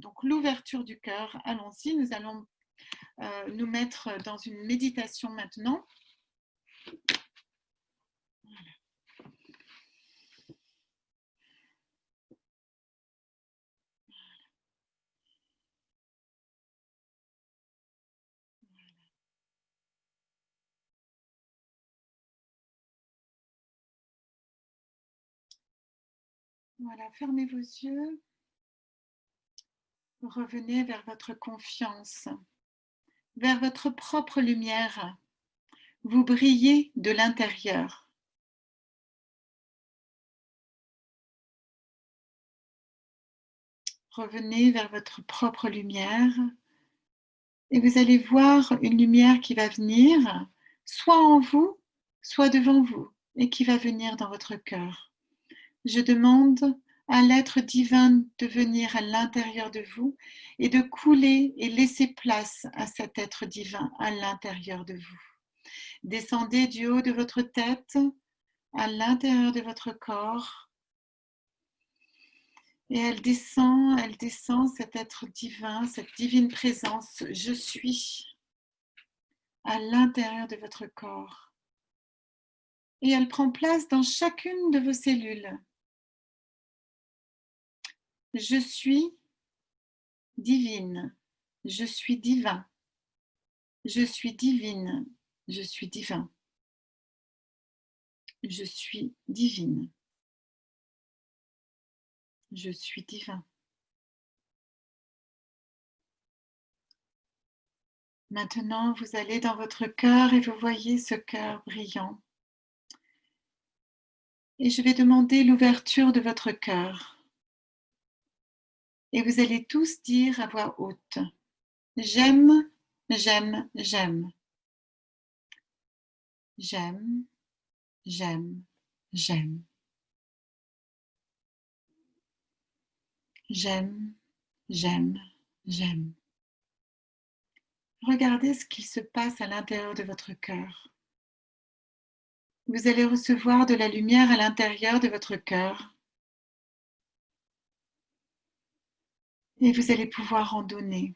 donc l'ouverture du cœur. Allons-y, nous allons nous mettre dans une méditation maintenant. Voilà, fermez vos yeux. Revenez vers votre confiance, vers votre propre lumière. Vous brillez de l'intérieur. Revenez vers votre propre lumière et vous allez voir une lumière qui va venir, soit en vous, soit devant vous, et qui va venir dans votre cœur. Je demande à l'être divin de venir à l'intérieur de vous et de couler et laisser place à cet être divin à l'intérieur de vous. Descendez du haut de votre tête à l'intérieur de votre corps et elle descend, cet être divin, cette divine présence. Je suis à l'intérieur de votre corps et elle prend place dans chacune de vos cellules. Je suis divine, je suis divin, je suis divine, je suis divin, je suis divine, je suis divin. Maintenant, vous allez dans votre cœur et vous voyez ce cœur brillant. Et je vais demander l'ouverture de votre cœur. Et vous allez tous dire à voix haute, j'aime, j'aime, j'aime. J'aime, j'aime, j'aime. J'aime, j'aime, j'aime. Regardez ce qu'il se passe à l'intérieur de votre cœur. Vous allez recevoir de la lumière à l'intérieur de votre cœur. Et vous allez pouvoir en donner.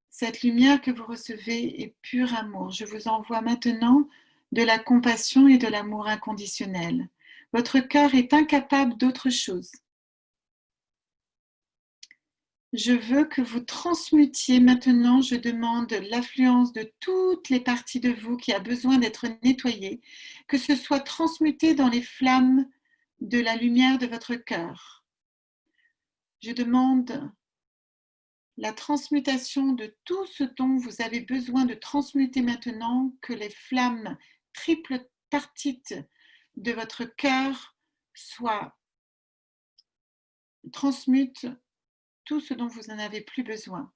Cette lumière que vous recevez est pur amour. Je vous envoie maintenant de la compassion et de l'amour inconditionnel. Votre cœur est incapable d'autre chose. Je veux que vous transmutiez maintenant, je demande l'affluence de toutes les parties de vous qui a besoin d'être nettoyées, que ce soit transmuté dans les flammes de la lumière de votre cœur. Je demande la transmutation de tout ce dont vous avez besoin de transmuter maintenant, que les flammes triple partites de votre cœur soient transmutent tout ce dont vous n'en avez plus besoin.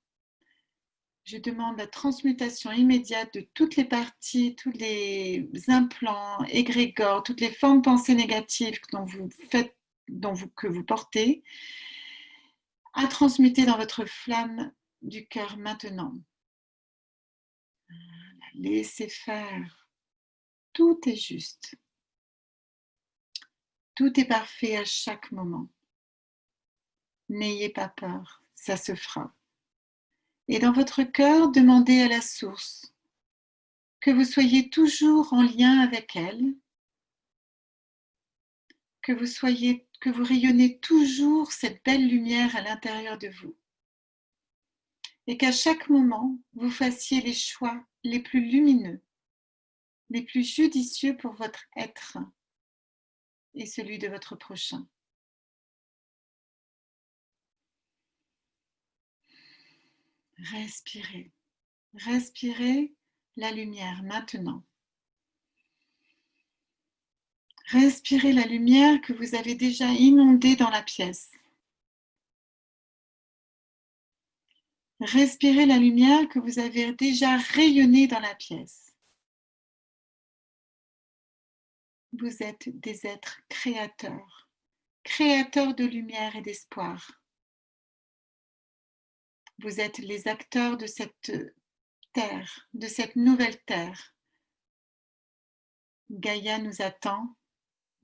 Je demande la transmutation immédiate de toutes les parties, tous les implants, égrégores, toutes les formes pensées négatives que vous portez, à transmuter dans votre flamme du cœur maintenant. Laissez faire. Tout est juste. Tout est parfait à chaque moment. N'ayez pas peur, ça se fera. Et dans votre cœur, demandez à la source que vous soyez toujours en lien avec elle, que vous rayonnez toujours cette belle lumière à l'intérieur de vous. Et qu'à chaque moment, vous fassiez les choix les plus lumineux, les plus judicieux pour votre être et celui de votre prochain. Respirez. Respirez la lumière maintenant. Respirez la lumière que vous avez déjà inondée dans la pièce. Respirez la lumière que vous avez déjà rayonnée dans la pièce. Vous êtes des êtres créateurs, créateurs de lumière et d'espoir. Vous êtes les acteurs de cette terre, de cette nouvelle terre. Gaïa nous attend,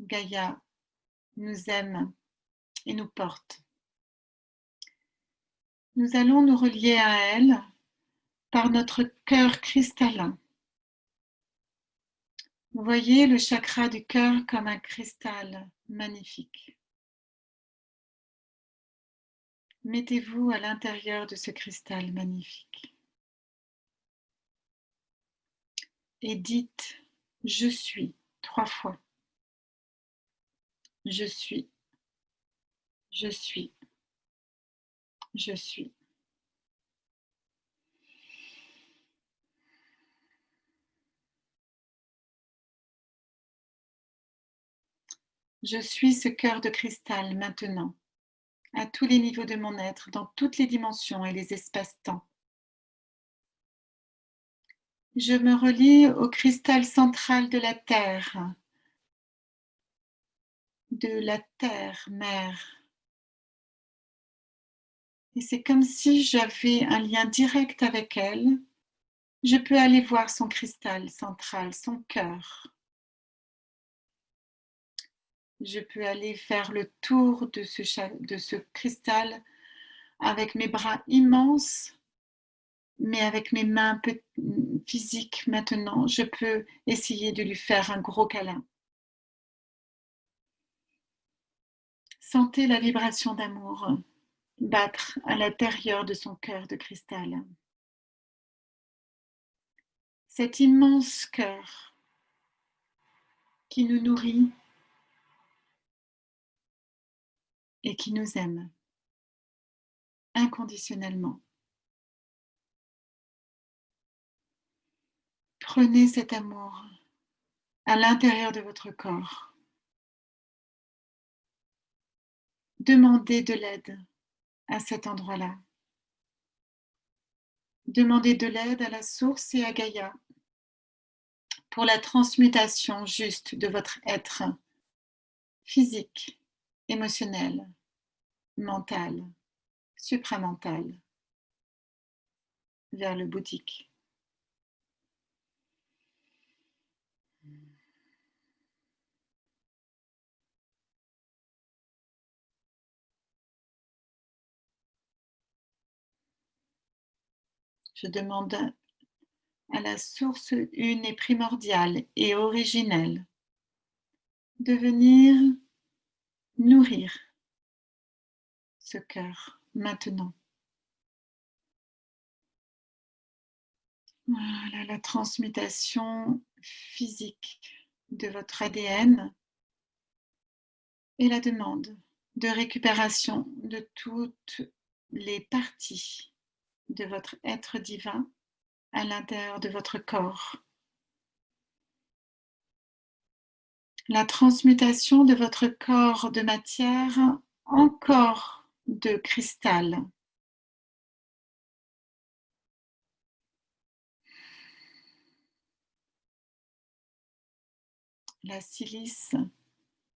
Gaïa nous aime et nous porte. Nous allons nous relier à elle par notre cœur cristallin. Vous voyez le chakra du cœur comme un cristal magnifique. Mettez-vous à l'intérieur de ce cristal magnifique et dites « Je suis » 3 fois. Je suis, je suis, je suis. Je suis ce cœur de cristal maintenant, à tous les niveaux de mon être, dans toutes les dimensions et les espaces-temps. Je me relie au cristal central de la Terre mère. Et c'est comme si j'avais un lien direct avec elle. Je peux aller voir son cristal central, son cœur. Je peux aller faire le tour de ce cristal avec mes bras immenses, mais avec mes mains physiques maintenant, je peux essayer de lui faire un gros câlin. Sentez la vibration d'amour battre à l'intérieur de son cœur de cristal. Cet immense cœur qui nous nourrit et qui nous aime inconditionnellement. Prenez cet amour à l'intérieur de votre corps. Demandez de l'aide à cet endroit-là. Demandez de l'aide à la source et à Gaïa pour la transmutation juste de votre être physique, émotionnel, mental, supramental vers le bouddhique. Je demande à la source une et primordiale et originelle de venir nourrir ce cœur maintenant. Voilà la transmutation physique de votre ADN et la demande de récupération de toutes les parties de votre être divin à l'intérieur de votre corps. La transmutation de votre corps de matière en corps de cristal. La silice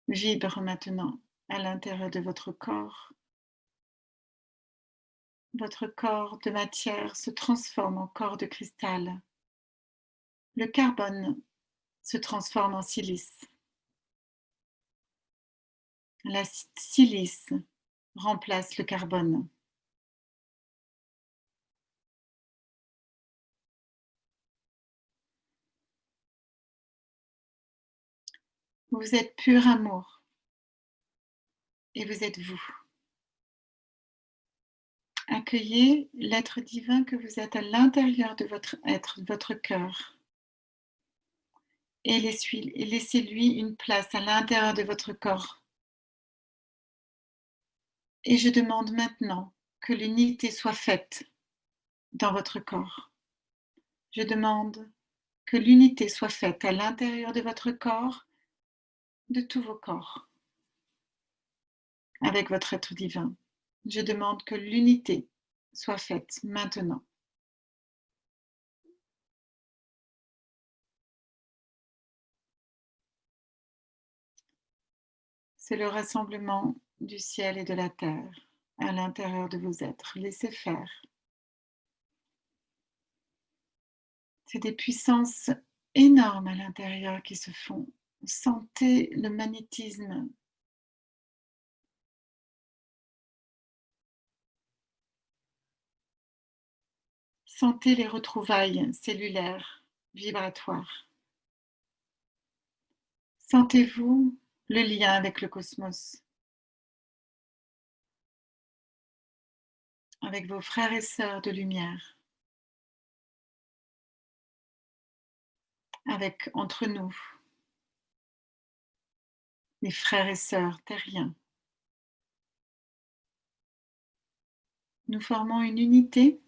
vibre maintenant à l'intérieur de votre corps. Votre corps de matière se transforme en corps de cristal. Le carbone se transforme en silice. La silice remplace le carbone. Vous êtes pur amour et vous êtes vous. Accueillez l'être divin que vous êtes à l'intérieur de votre être, de votre cœur. Et laissez-lui une place à l'intérieur de votre corps. Et je demande maintenant que l'unité soit faite dans votre corps. Je demande que l'unité soit faite à l'intérieur de votre corps, de tous vos corps, avec votre être divin. Je demande que l'unité soit faite maintenant. C'est le rassemblement du ciel et de la terre à l'intérieur de vos êtres. Laissez faire. C'est des puissances énormes à l'intérieur qui se font. Sentez le magnétisme. Sentez les retrouvailles cellulaires, vibratoires. Sentez-vous le lien avec le cosmos, avec vos frères et sœurs de lumière, avec entre nous, les frères et sœurs terriens. Nous formons une unité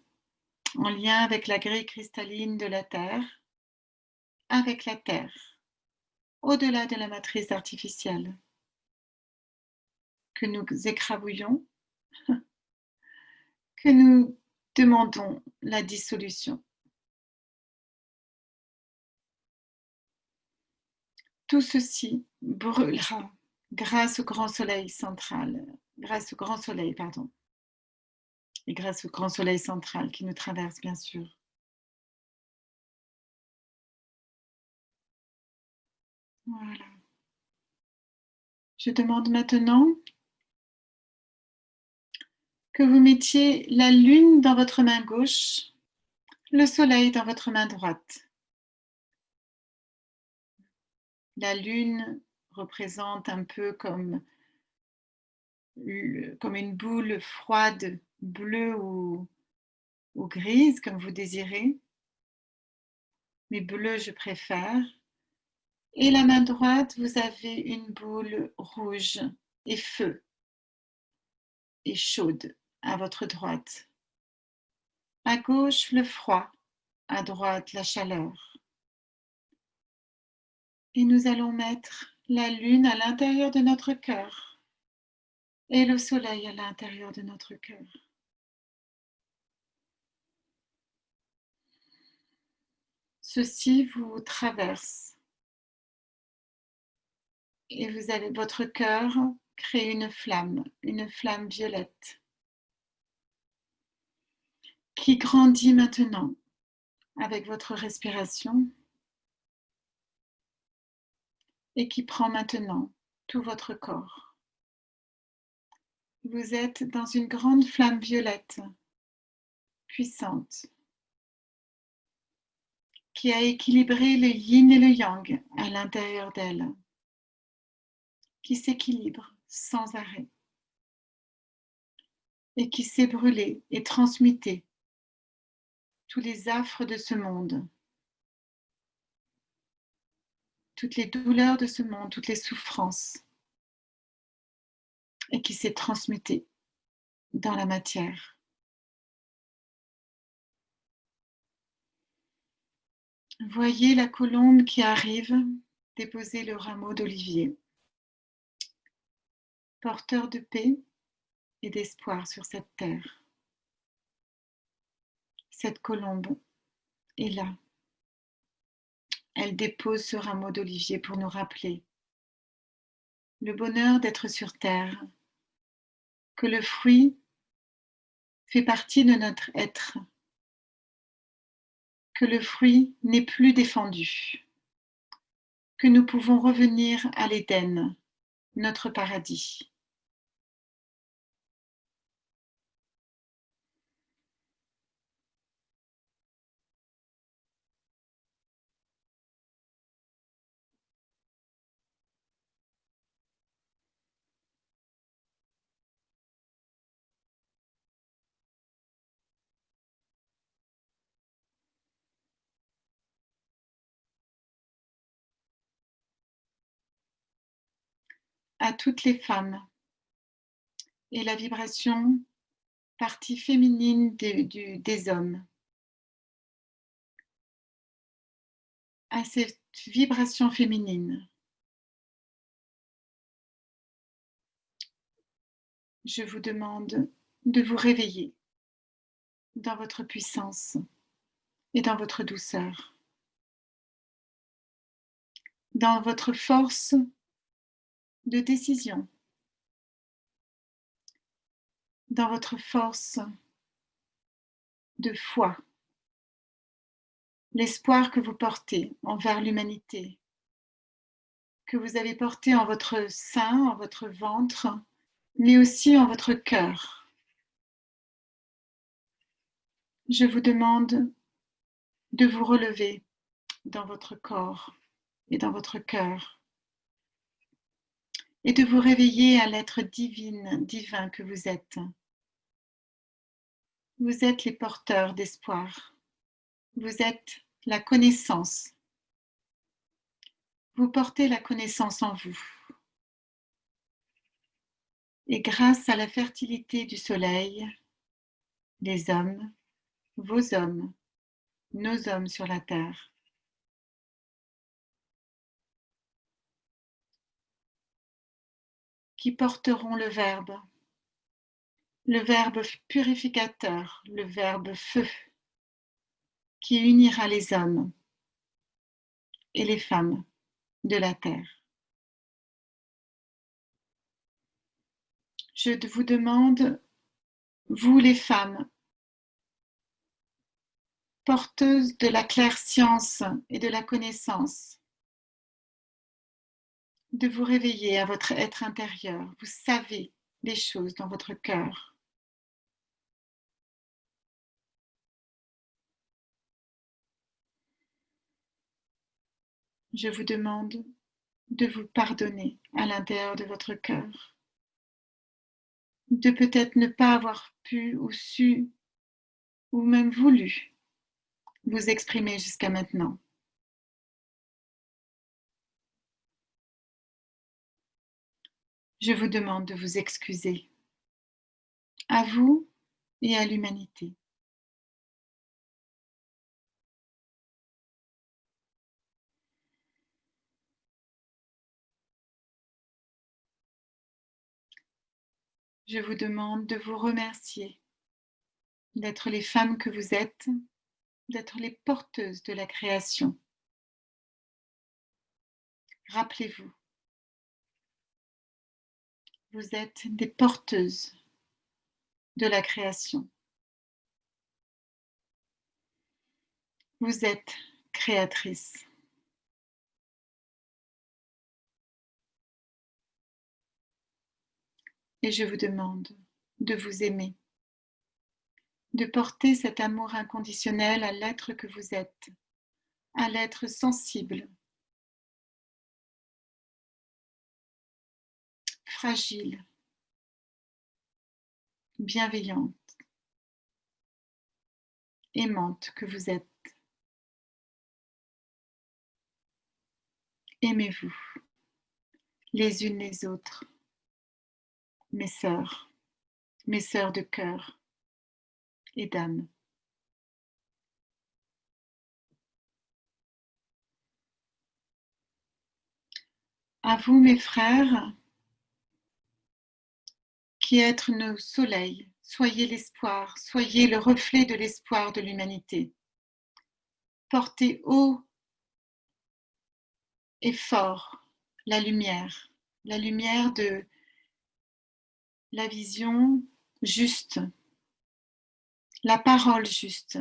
en lien avec la grille cristalline de la Terre, avec la Terre, au-delà de la matrice artificielle, que nous écrabouillons, que nous demandons la dissolution. Tout ceci brûlera grâce au grand soleil central, grâce au grand soleil, pardon, et grâce au grand soleil central qui nous traverse, bien sûr. Voilà. Je demande maintenant que vous mettiez la lune dans votre main gauche, le soleil dans votre main droite. La lune représente un peu comme une boule froide, bleue ou grise, comme vous désirez. Mais bleu, je préfère. Et la main droite, vous avez une boule rouge et feu et chaude à votre droite. À gauche, le froid, à droite, la chaleur. Et nous allons mettre la lune à l'intérieur de notre cœur et le soleil à l'intérieur de notre cœur. Ceci vous traverse et vous allez, votre cœur crée une flamme violette qui grandit maintenant avec votre respiration et qui prend maintenant tout votre corps. Vous êtes dans une grande flamme violette, puissante, qui a équilibré le yin et le yang à l'intérieur d'elle, qui s'équilibre sans arrêt et qui sait brûler et transmuter tous les affres de ce monde, toutes les douleurs de ce monde, toutes les souffrances, et qui s'est transmuté dans la matière. Voyez la colombe qui arrive déposer le rameau d'olivier, porteur de paix et d'espoir sur cette terre. Cette colombe est là. Elle dépose ce rameau d'olivier pour nous rappeler le bonheur d'être sur terre, que le fruit fait partie de notre être, que le fruit n'est plus défendu, que nous pouvons revenir à l'Éden, notre paradis. À toutes les femmes et la vibration partie féminine des hommes, à cette vibration féminine, je vous demande de vous réveiller dans votre puissance et dans votre douceur, dans votre force de décision, dans votre force de foi, l'espoir que vous portez envers l'humanité, que vous avez porté en votre sein, en votre ventre, mais aussi en votre cœur. Je vous demande de vous relever dans votre corps et dans votre cœur et de vous réveiller à l'être divin que vous êtes. Vous êtes les porteurs d'espoir. Vous êtes la connaissance. Vous portez la connaissance en vous. Et grâce à la fertilité du soleil, les hommes, vos hommes, nos hommes sur la terre, qui porteront le verbe purificateur, le verbe feu, qui unira les hommes et les femmes de la terre. Je vous demande, vous les femmes, porteuses de la clairscience et de la connaissance, de vous réveiller à votre être intérieur. Vous savez les choses dans votre cœur. Je vous demande de vous pardonner à l'intérieur de votre cœur, de peut-être ne pas avoir pu ou su ou même voulu vous exprimer jusqu'à maintenant. Je vous demande de vous excuser, à vous et à l'humanité. Je vous demande de vous remercier d'être les femmes que vous êtes, d'être les porteuses de la création. Rappelez-vous, vous êtes des porteuses de la création. Vous êtes créatrice. Et je vous demande de vous aimer, de porter cet amour inconditionnel à l'être que vous êtes, à l'être sensible, fragile, bienveillante, aimante que vous êtes. Aimez-vous les unes les autres, mes sœurs de cœur et d'âme. À vous, mes frères, qui êtes nos soleils, soyez l'espoir, soyez le reflet de l'espoir de l'humanité. Portez haut et fort la lumière de la vision juste, la parole juste.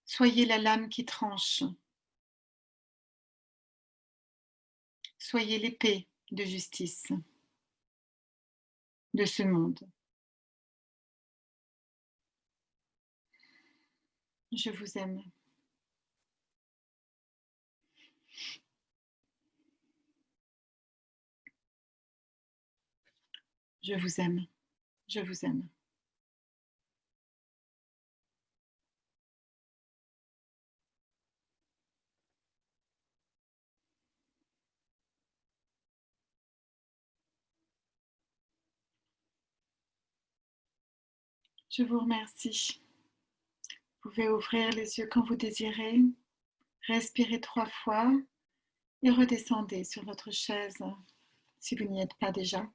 Soyez la lame qui tranche. Soyez l'épée de justice de ce monde. Je vous aime. Je vous aime. Je vous aime. Je vous remercie. Vous pouvez ouvrir les yeux quand vous désirez. Respirez 3 fois et redescendez sur votre chaise si vous n'y êtes pas déjà.